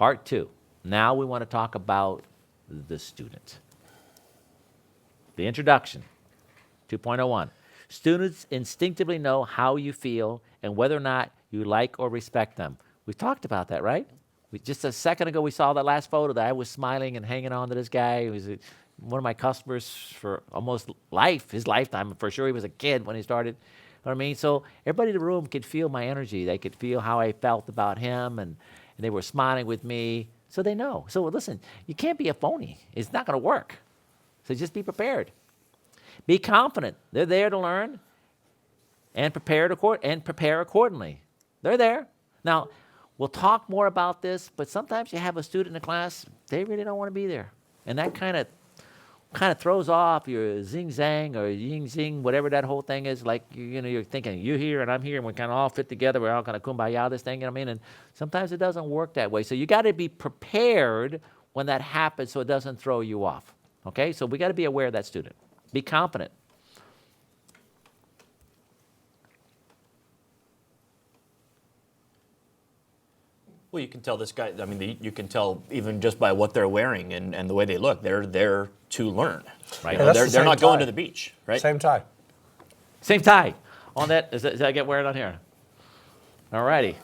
Part 2. Now we want to talk about the student. The introduction, 2.01. Students instinctively know how you feel and whether or not you like or respect them. We talked about that, right? Just a second ago, we saw that last photo that I was smiling and hanging on to this guy. He was one of my customers for almost his lifetime. For sure, he was a kid when he started. You know what I mean? So everybody in the room could feel my energy. They could feel how I felt about him, and they were smiling with me. So they know. So listen, you can't be a phony. It's not going to work. So just be prepared. Be confident. They're there to learn and prepare accordingly. They're there. Now, we'll talk more about this, but sometimes you have a student in a class, they really don't want to be there. And that kind of throws off your zing-zang or ying-zing, whatever that whole thing is. Like, you're thinking, you're here and I'm here, and we kind of all fit together. We're all kind of kumbaya this thing, you know what I mean? And sometimes it doesn't work that way. So you got to be prepared when that happens so it doesn't throw you off. Okay? So we got to be aware of that student. Be confident. Well, you can tell this guy, I mean, you can tell even just by what they're wearing and the way they look, they're there to learn. Right? Yeah, they're not going to the beach, right? Same tie. Same tie. On that, does that get wearing on here? All righty.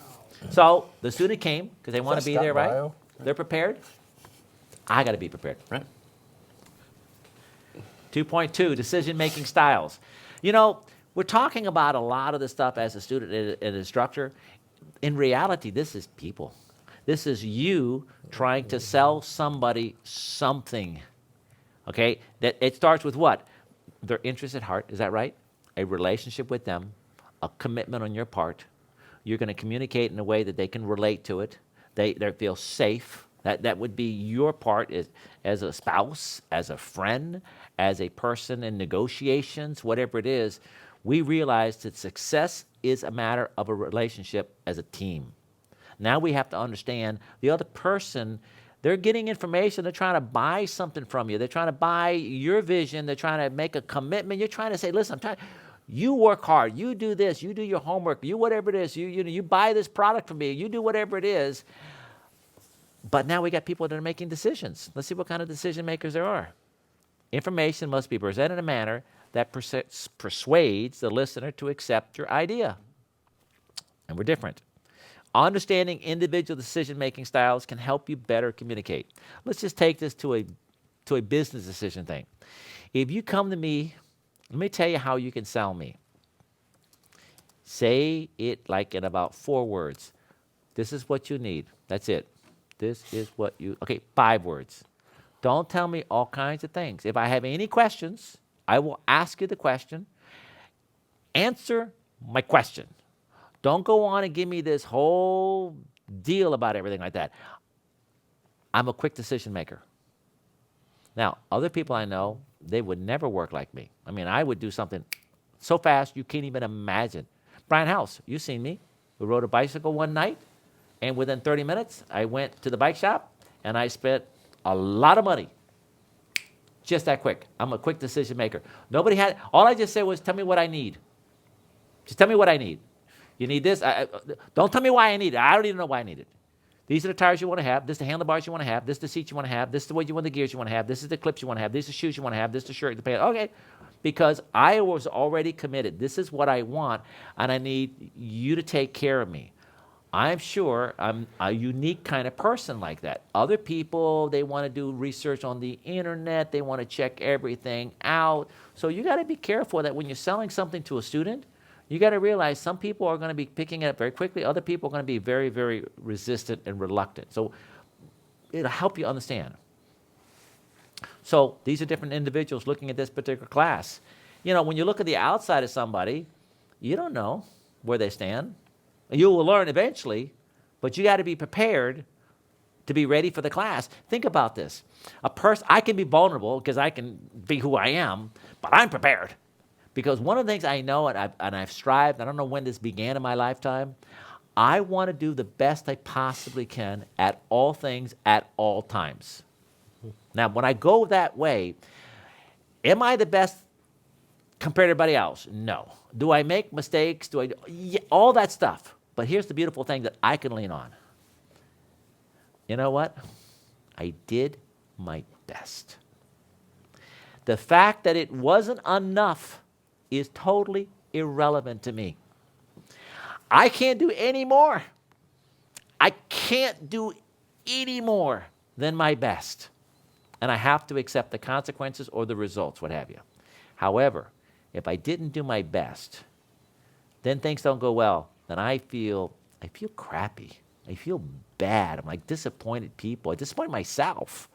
So the student came because they want to be there, right? bio? They're prepared. I got to be prepared. Right. 2.2, decision-making styles. We're talking about a lot of this stuff as a student and an instructor. In reality, this is people. This is you trying to sell somebody something, okay? That it starts with what? Their interest at heart, is that right? A relationship with them, a commitment on your part. You're going to communicate in a way that they can relate to it. They feel safe. That would be your part as a spouse, as a friend, as a person in negotiations, whatever it is. We realize that success is a matter of a relationship as a team. Now we have to understand the other person, they're getting information, they're trying to buy something from you. They're trying to buy your vision, they're trying to make a commitment. You're trying to say, listen, you work hard, you do this, you do your homework, you whatever it is, you buy this product from me, you do whatever it is. But now we got people that are making decisions. Let's see what kind of decision makers there are. Information must be presented in a manner that persuades the listener to accept your idea. And we're different. Understanding individual decision-making styles can help you better communicate. Let's just take this to a business decision thing. If you come to me, let me tell you how you can sell me. Say it like in about 4 words. This is what you need. That's it. This is what you, okay, 5 words. Don't tell me all kinds of things. If I have any questions, I will ask you the question. Answer my question. Don't go on and give me this whole deal about everything like that. I'm a quick decision maker. Now, other people I know, they would never work like me. I mean, I would do something so fast you can't even imagine. Brian House, you've seen me. We rode a bicycle one night, and within 30 minutes, I went to the bike shop, and I spent a lot of money. Just that quick. I'm a quick decision maker. All I just said was, tell me what I need. Just tell me what I need. You need this. Don't tell me why I need it. I don't even know why I need it. These are the tires you want to have. This is the handlebars you want to have. This is the seats you want to have. This is the way you want the gears you want to have. This is the clips you want to have. These are the shoes you want to have. This is the shirt, the pants. Okay. Because I was already committed. This is what I want, and I need you to take care of me. I'm sure I'm a unique kind of person like that. Other people, they want to do research on the internet. They want to check everything out. So you got to be careful that when you're selling something to a student, you got to realize some people are going to be picking it up very quickly. Other people are going to be very, very resistant and reluctant. So it'll help you understand. So these are different individuals looking at this particular class. When you look at the outside of somebody, you don't know where they stand. You will learn eventually, but you got to be prepared to be ready for the class. Think about this. I can be vulnerable because I can be who I am, but I'm prepared. Because one of the things I know, and I've strived, I don't know when this began in my lifetime, I want to do the best I possibly can at all things at all times. Now, when I go that way, am I the best compared to everybody else? No. Do I make mistakes? Yeah, all that stuff. But here's the beautiful thing that I can lean on. you know what? I did my best. The fact that it wasn't enough is totally irrelevant to me. I can't do any more. I can't do any more than my best. And I have to accept the consequences or the results, what have you. However, if I didn't do my best, then things don't go well. Then I feel crappy. I feel bad. I'm like disappointed people. I disappoint myself.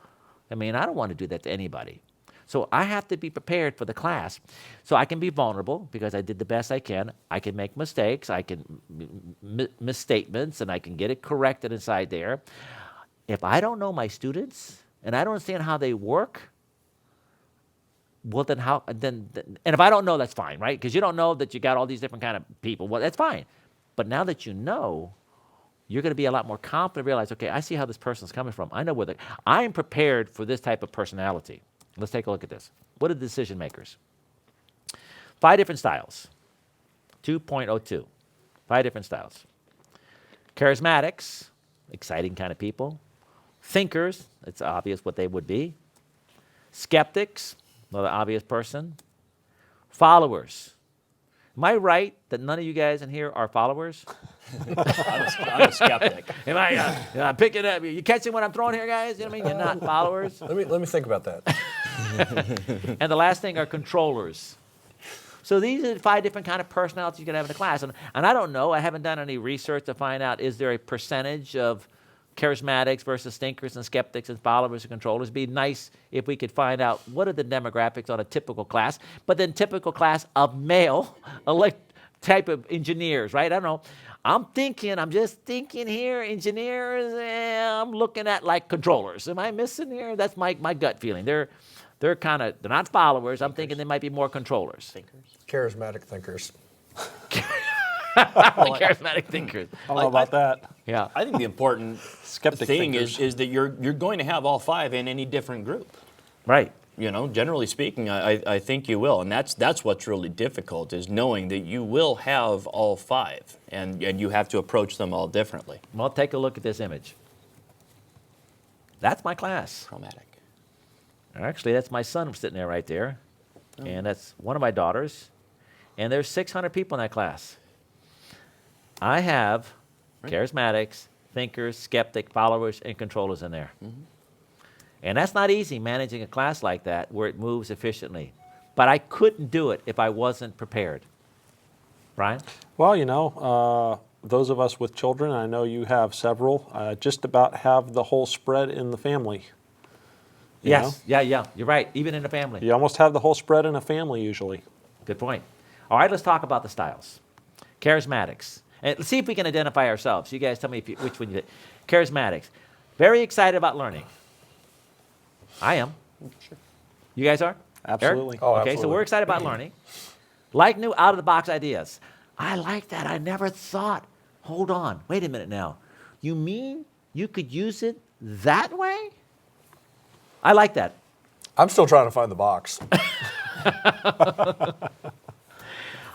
I mean, I don't want to do that to anybody. So I have to be prepared for the class. So I can be vulnerable because I did the best I can. I can make mistakes. I can misstatements, and I can get it corrected inside there. If I don't know my students and I don't understand how they work, well, then how? Then and if I don't know, that's fine, right? Because you don't know that you got all these different kind of people. Well, that's fine. But now that you know, you're going to be a lot more confident. Realize, okay, I see how this person's coming from. I know where I am prepared for this type of personality. Let's take a look at this. What are the decision makers? 5 different styles. 2.02. 5 different styles. Charismatics, exciting kind of people. Thinkers, it's obvious what they would be. Skeptics, another obvious person. Followers. Am I right that none of you guys in here are followers? I'm a skeptic. Am I picking up? You catching what I'm throwing here, guys? You know what I mean? You're not followers. Let me think about that. And the last thing are controllers. So these are the 5 different kind of personalities you can have in a class. And I don't know. I haven't done any research to find out, is there a percentage of charismatics versus thinkers and skeptics and followers and controllers? It'd be nice if we could find out what are the demographics on a typical class, but then typical class of male type of engineers, right? I don't know. I'm just thinking here, engineers, I'm looking at like controllers. Am I missing here? That's my gut feeling. They're not followers. I'm thinking they might be more controllers. Thinkers. Charismatic thinkers. Charismatic thinkers. I don't know about that. Yeah. I think the important Skeptic thing thinkers. is that you're going to have all 5 in any different group. Right. You know, generally speaking, I think you will, and that's what's really difficult, is knowing that you will have all 5, and you have to approach them all differently. Well, take a look at this image. That's my class. Chromatic. Actually, that's my son sitting there right there, and that's one of my daughters, and there's 600 people in that class. I have charismatics, thinkers, skeptic, followers, and controllers in there. Mm-hmm. And that's not easy, managing a class like that where it moves efficiently. But I couldn't do it if I wasn't prepared. Brian? Well, you know, those of us with children, I know you have several, just about have the whole spread in the family. You Yes. know? Yeah. You're right. Even in a family. You almost have the whole spread in a family usually. Good point. All right, let's talk about the styles. Charismatics. And let's see if we can identify ourselves. You guys tell me which one you did. Charismatics. Very excited about learning. I am. Sure. You guys are? Absolutely. Eric? Oh, Okay, absolutely. so we're excited about learning. Like new out-of-the-box ideas. I like that. I never thought. Hold on. Wait a minute now. You mean you could use it that way? I like that. I'm still trying to find the box.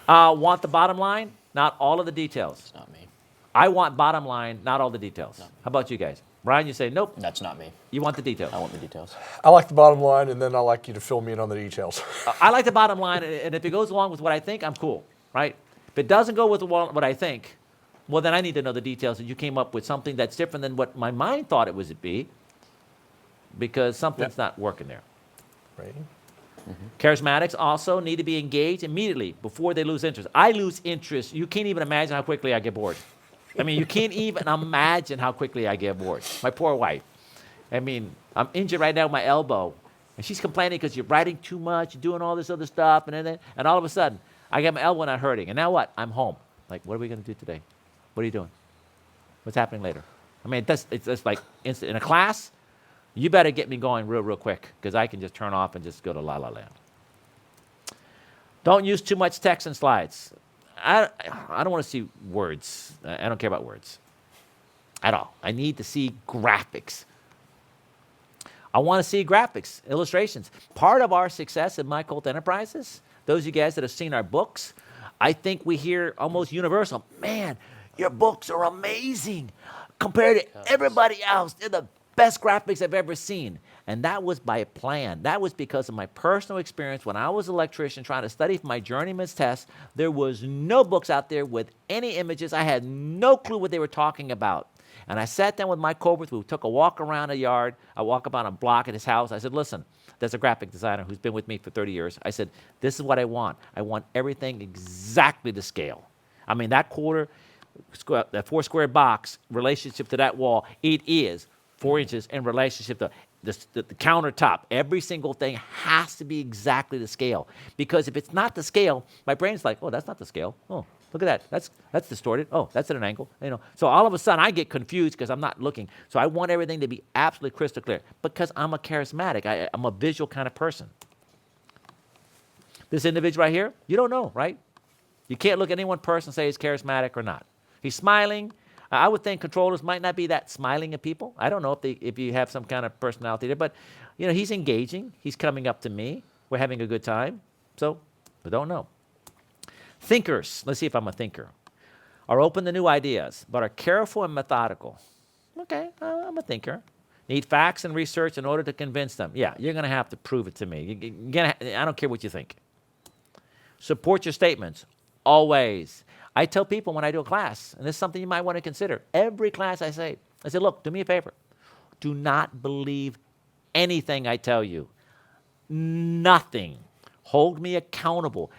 Want the bottom line? Not all of the details. It's not me. I want bottom line, not all the details. How about you guys? Brian, you say, nope, That's not me. you want the details. I want the details. I like the bottom line, and then I like you to fill me in on the details. I like the bottom line, and if it goes along with what I think, I'm cool, right? If it doesn't go with what I think, well, then I need to know the details, and you came up with something that's different than what my mind thought it would be, because something's not working there. Right? Charismatics also need to be engaged immediately before they lose interest. I lose interest. You can't even imagine how quickly I get bored. I mean, you can't even imagine how quickly I get bored. My poor wife. I mean, I'm injured right now with my elbow, and she's complaining because you're writing too much, you're doing all this other stuff, and all of a sudden, I get my elbow not hurting. And now what? I'm home. Like, what are we going to do today? What are you doing? What's happening later? I mean, it's like instant. In a class, you better get me going real quick, because I can just turn off and just go to la-la land. Don't use too much text and slides. I don't want to see words. I don't care about words at all. I need to see graphics. I want to see graphics, illustrations. Part of our success in My Holt Enterprises, those of you guys that have seen our books, I think we hear almost universal, man, your books are amazing. compared to everybody else. They're the best graphics I've ever seen. And that was by plan. That was because of my personal experience when I was an electrician trying to study for my journeyman's test. There was no books out there with any images. I had no clue what they were talking about. And I sat down with Mike Colbert. We took a walk around a yard. I walk about a block at his house. I said, listen, there's a graphic designer who's been with me for 30 years. I said, this is what I want. I want everything exactly to scale. I mean, that that 4 square box relationship to that wall, it is 4 inches in relationship to the countertop. Every single thing has to be exactly the scale. Because if it's not the scale, my brain's like, oh, that's not the scale. Oh, look at that. That's distorted. Oh, that's at an angle. So all of a sudden I get confused because I'm not looking. So I want everything to be absolutely crystal clear because I'm a charismatic. I'm a visual kind of person. This individual right here, you don't know, right? You can't look at any one person and say he's charismatic or not. He's smiling. I would think controllers might not be that smiling at people. I don't know if you have some kind of personality there, but he's engaging. He's coming up to me. We're having a good time. So I don't know. Thinkers, let's see if I'm a thinker, are open to new ideas, but are careful and methodical. Okay, I'm a thinker. Need facts and research in order to convince them. Yeah, you're going to have to prove it to me. I don't care what you think. Support your statements, always. I tell people when I do a class, and this is something you might want to consider. Every class I say, look, do me a favor. Do not believe anything I tell you. Nothing. Hold me accountable.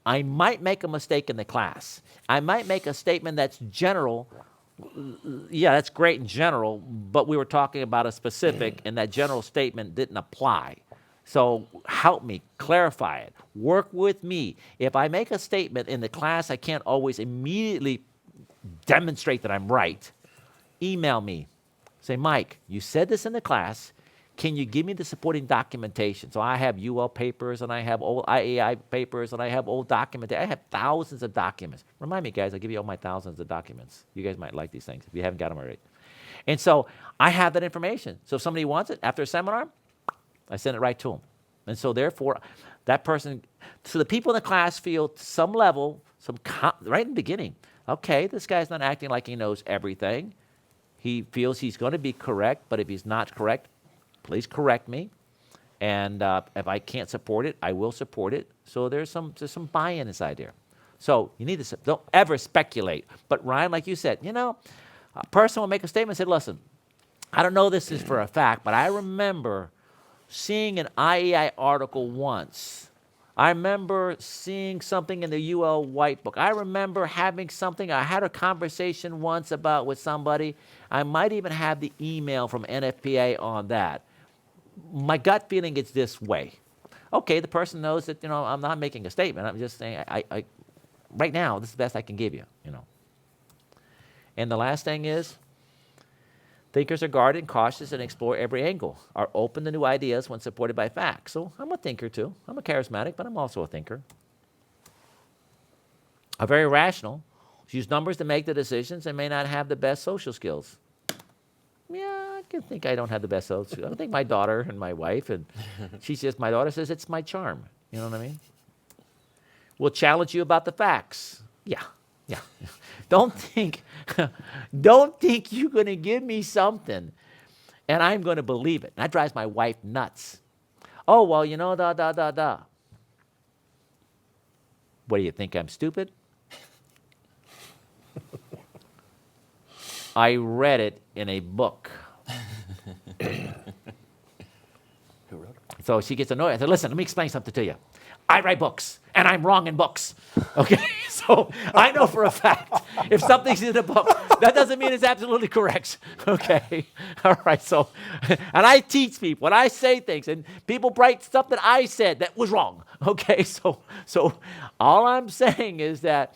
I might make a mistake in the class. I might make a statement that's general. Yeah, that's great in general, but we were talking about a specific, and that general statement didn't apply. So help me, clarify it, work with me. If I make a statement in the class, I can't always immediately demonstrate that I'm right. Email me. Say, Mike, you said this in the class. Can you give me the supporting documentation? So I have UL papers, and I have old IAI papers, and I have old documentation. I have thousands of documents. Remind me, guys, I'll give you all my thousands of documents. You guys might like these things if you haven't got them already. And so I have that information. So if somebody wants it after a seminar, I send it right to them. And so therefore, that person, so the people in the class feel to some level, right in the beginning, okay, this guy's not acting like he knows everything. He feels he's going to be correct, but if he's not correct, please correct me. And if I can't support it, I will support it. So there's some buy-in inside there. So you need to, don't ever speculate. But Ryan, like you said, a person will make a statement and say, listen, I don't know this is for a fact, but I remember seeing an IEI article once. I remember seeing something in the UL White Book. I remember having something, I had a conversation once with somebody. I might even have the email from NFPA on that. My gut feeling is this way. Okay, the person knows that, I'm not making a statement. I'm just saying, I right now, this is the best I can give you, And the last thing is, thinkers are guarded and cautious and explore every angle, are open to new ideas when supported by facts. So I'm a thinker too. I'm a charismatic, but I'm also a thinker. Are very rational, use numbers to make the decisions, and may not have the best social skills. Yeah, I can think I don't have the best social skills. I think my daughter and my wife, and my daughter says it's my charm. You know what I mean? We'll challenge you about the facts. Yeah. Don't think you're going to give me something and I'm going to believe it. That drives my wife nuts. Oh, well, What do you think, I'm stupid? I read it in a book. Who wrote it? So she gets annoyed. I said, listen, let me explain something to you. I write books, and I'm wrong in books. Okay? So I know for a fact, if something's in a book, that doesn't mean it's absolutely correct. Okay? All right, so, and I teach people, and I say things, and people write stuff that I said that was wrong. Okay? So all I'm saying is that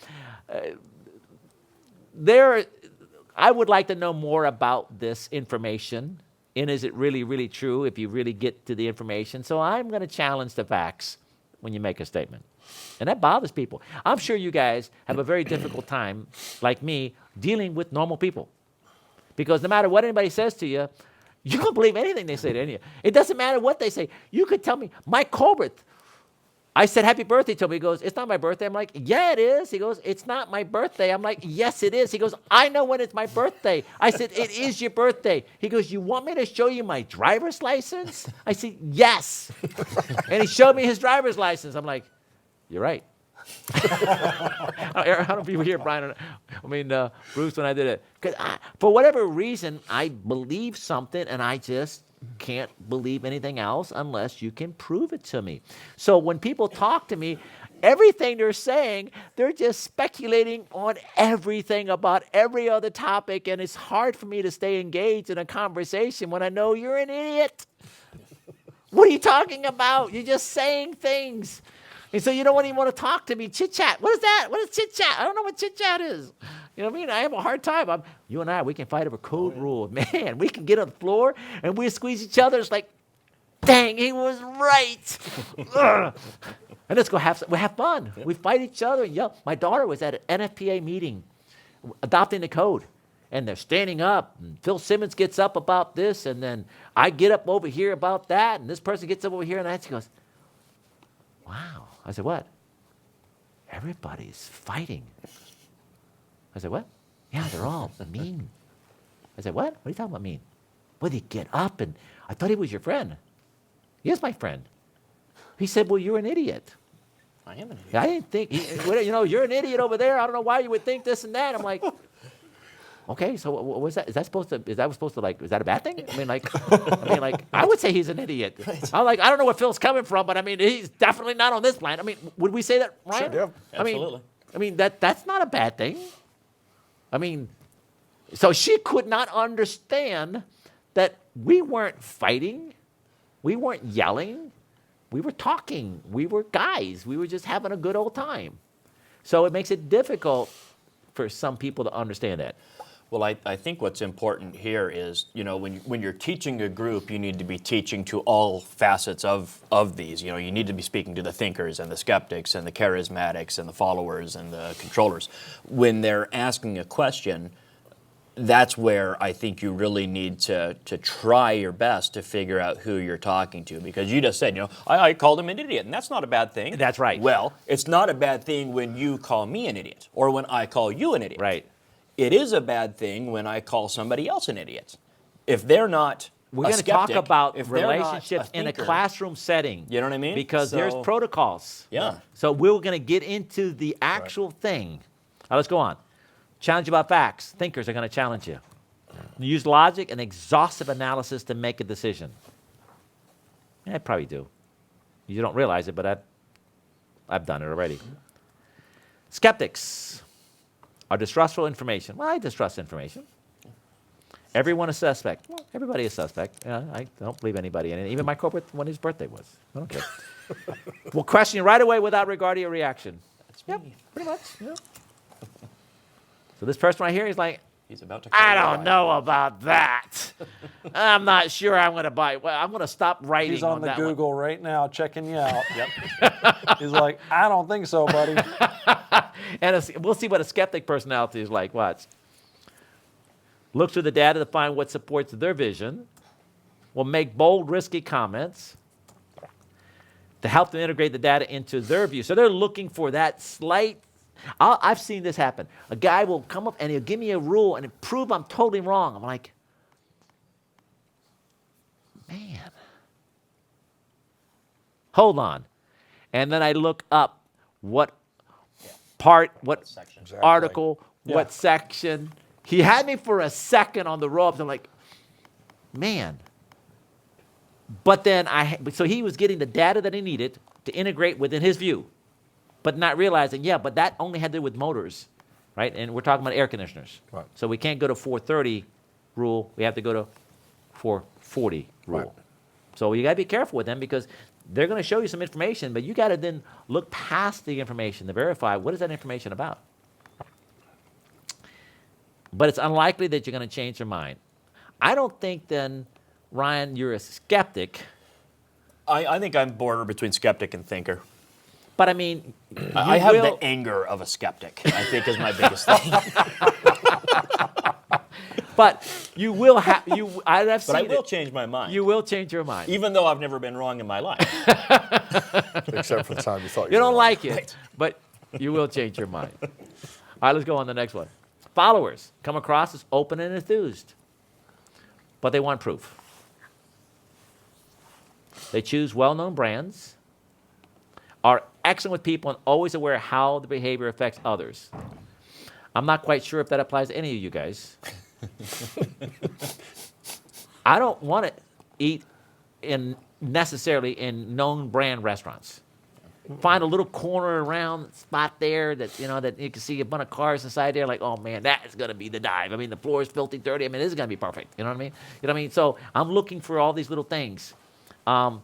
I would like to know more about this information, and is it really, really true if you really get to the information? So I'm going to challenge the facts when you make a statement. And that bothers people. I'm sure you guys have a very difficult time, like me, dealing with normal people. Because no matter what anybody says to you, you don't believe anything they say to any of you. It doesn't matter what they say. You could tell me, Mike Colbert I said, happy birthday to him. He goes, it's not my birthday. I'm like, yeah, it is. He goes, it's not my birthday. I'm like, yes, it is. He goes, I know when it's my birthday. I said, it is your birthday. He goes, you want me to show you my driver's license? I said, yes. And he showed me his driver's license. I'm like, you're right. I don't know if you were here, Brian. Bruce, when I did it. 'Cause for whatever reason, I believe something, and I just can't believe anything else unless you can prove it to me. So when people talk to me, everything they're saying, they're just speculating on everything about every other topic, and it's hard for me to stay engaged in a conversation when I know you're an idiot. What are you talking about? You're just saying things. And so you don't even want to talk to me. Chit-chat. What is that? What is chit-chat? I don't know what chit-chat is. You know what I mean? I have a hard time. You and I, we can fight over code rules. Man, we can get on the floor and we squeeze each other. It's like, dang, he was right. And let's go we have fun. We fight each other and yell. My daughter was at an NFPA meeting adopting the code. And they're standing up. And Phil Simmons gets up about this. And then I get up over here about that. And this person gets up over here. And she goes, wow. I said, what? Everybody's fighting. I said, what? Yeah, they're all mean. I said, what? What are you talking about mean? Well, they get up and I thought he was your friend. He is my friend. He said, well, you're an idiot. I am an idiot. I didn't think, you're an idiot over there. I don't know why you would think this and that. I'm like, okay, so what was that? Is that supposed to is that a bad thing? I would say he's an idiot. Right. I'm like, I don't know where Phil's coming from, but he's definitely not on this planet. Would we say that, Ryan? Sure, yeah. Absolutely. That's not a bad thing. So she could not understand that we weren't fighting, we weren't yelling, we were talking, we were guys, we were just having a good old time. So it makes it difficult for some people to understand that. Well, I think what's important here is, when you're teaching a group, you need to be teaching to all facets of these. You need to be speaking to the thinkers and the skeptics and the charismatics and the followers and the controllers. When they're asking a question, that's where I think you really need to try your best to figure out who you're talking to. Because you just said, I called him an idiot, and that's not a bad thing. That's right. Well, it's not a bad thing when you call me an idiot or when I call you an idiot. Right. It is a bad thing when I call somebody else an idiot. If they're not We're going to talk about relationships in a classroom setting. You know what I mean? Because there's protocols. Yeah. So we're going to get into the actual thing. Now let's go on. Challenge about facts. Thinkers are going to challenge you. Use logic and exhaustive analysis to make a decision. I probably do. You don't realize it, but I've done it already. Skeptics are distrustful information. Well, I distrust information. Everyone is suspect. Well, everybody is suspect. I don't believe anybody in it. Even my corporate when his birthday was. I don't care. We'll question you right away without regard to your reaction. That's Yep, me. pretty much. Yeah. So this person right here is like, He's about to I don't know about that. I'm not sure I'm going to buy. Well, I'm going to stop writing He's on the that Google right now checking you out. Yep. He's like, I don't think so, buddy. And we'll see what a skeptic personality is like. Watch. Look through the data to find what supports their vision. Will make bold, risky comments to help them integrate the data into their view. So they're looking for that slight. I've seen this happen. A guy will come up and he'll give me a rule and prove I'm totally wrong. I'm like, man, hold on. And then I look up what part, what section. Exactly. article, Yeah. what section. He had me for a second on the ropes. I'm like, man. But then so he was getting the data that he needed to integrate within his view, but not realizing, but that only had to do with motors, right? And we're talking about air conditioners. Right. So we can't go to 430 rule. We have to go to 440 rule. Right. So you got to be careful with them because they're going to show you some information, but you got to then look past the information to verify what is that information about. But it's unlikely that you're going to change your mind. I don't think then, Ryan, you're a skeptic. I think I'm border between skeptic and thinker. But I mean, I have the anger of a skeptic, I think is my biggest thing. But You will have you. I've seen But I will it. change my mind. You will change your mind. Even though I've never been wrong in my life. Except for the time you thought You were don't wrong. like it, but you will change your mind. All right, let's go on to the next one. Followers come across as open and enthused, but they want proof. They choose well-known brands, are excellent with people, and always aware of how the behavior affects others. I'm not quite sure if that applies to any of you guys. I don't want to eat necessarily in known brand restaurants. Find a little corner around spot there that that you can see a bunch of cars inside there. Like, oh man, that is going to be the dive. I mean, the floor is filthy, dirty. I mean, this is going to be perfect. You know what I mean? You know what I mean? So I'm looking for all these little things. I'm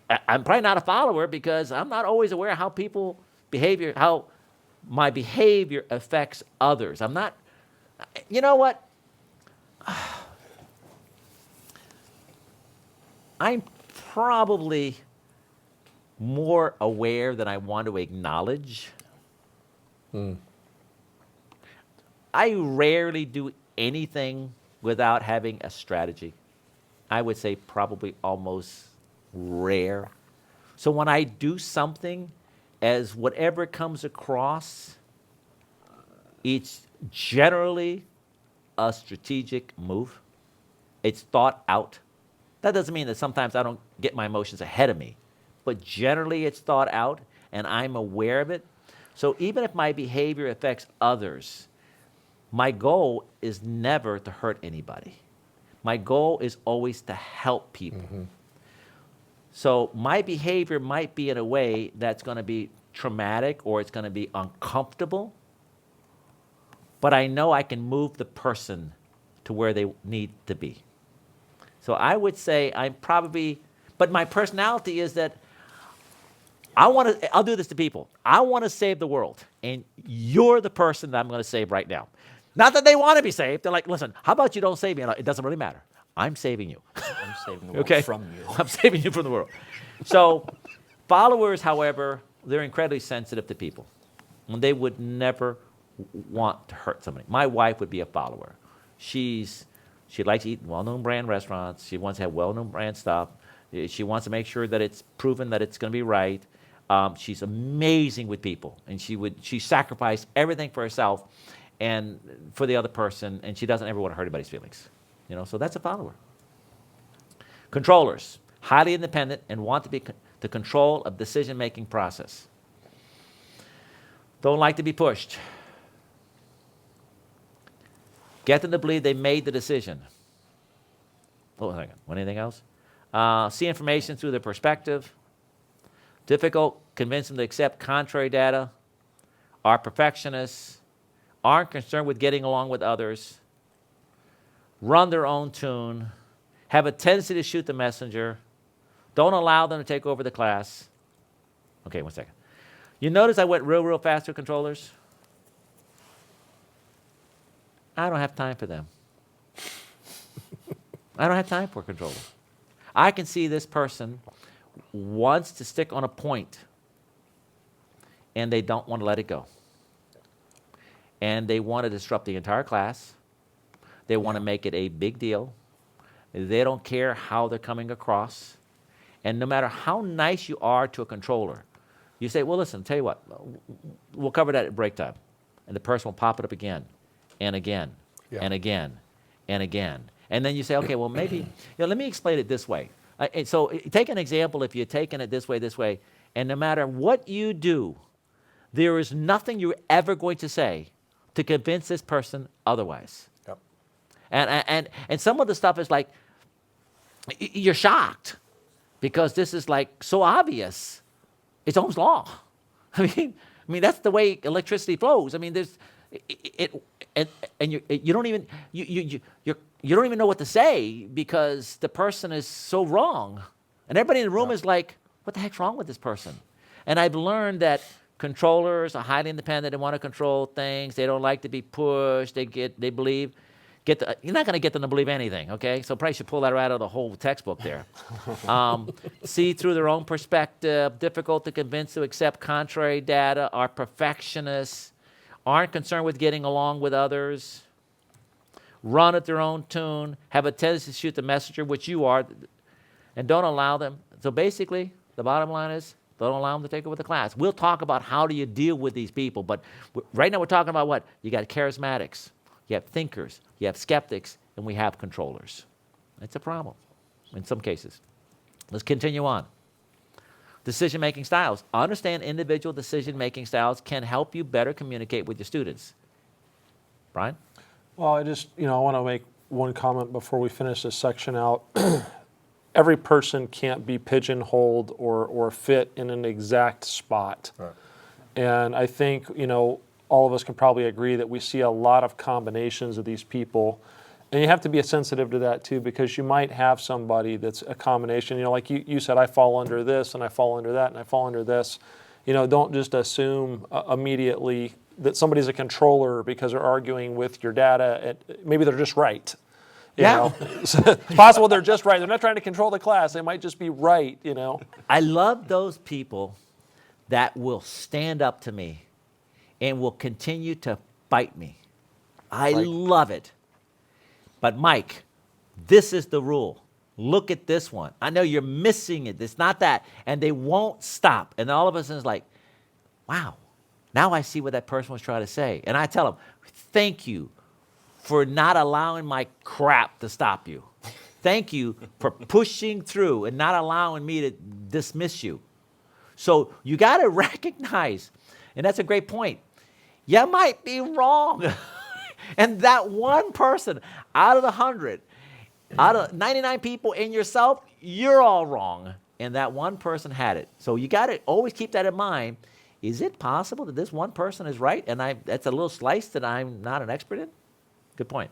probably not a follower because I'm not always aware of how people behavior, how my behavior affects others. I'm not. You know what? I'm probably more aware than I want to acknowledge. I rarely do anything without having a strategy. I would say probably almost rare. So when I do something, as whatever comes across, it's generally a strategic move. It's thought out. That doesn't mean that sometimes I don't get my emotions ahead of me, but generally it's thought out and I'm aware of it. So even if my behavior affects others, my goal is never to hurt anybody. My goal is always to help people. So my behavior might be in a way that's going to be traumatic or it's going to be uncomfortable, but I know I can move the person to where they need to be. So I would say I'm probably, but my personality is that I'll do this to people. I want to save the world, and you're the person that I'm going to save right now. Not that they want to be saved. They're like, listen, how about you don't save me? And it doesn't really matter. I'm saving you. I'm saving the world from you. I'm saving you from the world. So followers, however, they're incredibly sensitive to people. And they would never want to hurt somebody. My wife would be a follower. She likes to eat well-known brand restaurants. She wants to have well-known brand stuff. She wants to make sure that it's proven that it's going to be right. She's amazing with people. And she sacrificed everything for herself and for the other person, and she doesn't ever want to hurt anybody's feelings. So that's a follower. Controllers, highly independent and want to be the control of decision-making process. Don't like to be pushed. Get them to believe they made the decision. Hold on a second. Want anything else? See information through their perspective. Difficult, convince them to accept contrary data. Are perfectionists. Aren't concerned with getting along with others. Run their own tune. Have a tendency to shoot the messenger. Don't allow them to take over the class. Okay, one second. You notice I went real fast with controllers? I don't have time for them. I don't have time for a controller. I can see this person wants to stick on a point, and they don't want to let it go. And they want to disrupt the entire class. They want to make it a big deal. They don't care how they're coming across. And no matter how nice you are to a controller, you say, well, listen, tell you what, we'll cover that at break time. And the person will pop it up again and again and again and again. And then you say, okay, well, maybe, let me explain it this way. So take an example if you're taking it this way, and no matter what you do, there is nothing you're ever going to say to convince this person otherwise. Yep. And some of the stuff is like, you're shocked because this is like so obvious. It's almost law. I mean that's the way electricity flows. I mean, there's and you don't even you don't even know what to say because the person is so wrong, and everybody in the room is like, what the heck's wrong with this person? And I've learned that controllers are highly independent. They want to control things. They don't like to be pushed. They believe. You're not going to get them to believe anything, okay? So probably should pull that right out of the whole textbook there. See through their own perspective, difficult to convince to accept contrary data, are perfectionists, aren't concerned with getting along with others, run at their own tune, have a tendency to shoot the messenger, which you are, and don't allow them. So basically, the bottom line is, don't allow them to take over the class. We'll talk about how do you deal with these people, but right now we're talking about what? You got charismatics, you have thinkers, you have skeptics, and we have controllers. It's a problem in some cases. Let's continue on. Decision-making styles. Understand individual decision-making styles can help you better communicate with your students. Brian? Well, I want to make one comment before we finish this section out. Every person can't be pigeonholed or fit in an exact spot. Right. And I think, all of us can probably agree that we see a lot of combinations of these people. And you have to be sensitive to that too, because you might have somebody that's a combination. Like you said, I fall under this, and I fall under that, and I fall under this. Don't just assume immediately that somebody's a controller because they're arguing with your data. Maybe they're just right. Yeah. It's possible they're just right. They're not trying to control the class. They might just be right, I love those people that will stand up to me and will continue to fight me. I love it. But Mike, this is the rule. Look at this one. I know you're missing it. It's not that. And they won't stop. And all of a sudden it's like, wow, now I see what that person was trying to say. And I tell them, thank you for not allowing my crap to stop you. Thank you for pushing through and not allowing me to dismiss you. So you got to recognize, and that's a great point, you might be wrong. And that one person out of the 100, out of 99 people in yourself, you're all wrong. And that one person had it. So you got to always keep that in mind. Is it possible that this one person is right and that's a little slice that I'm not an expert in? Good point.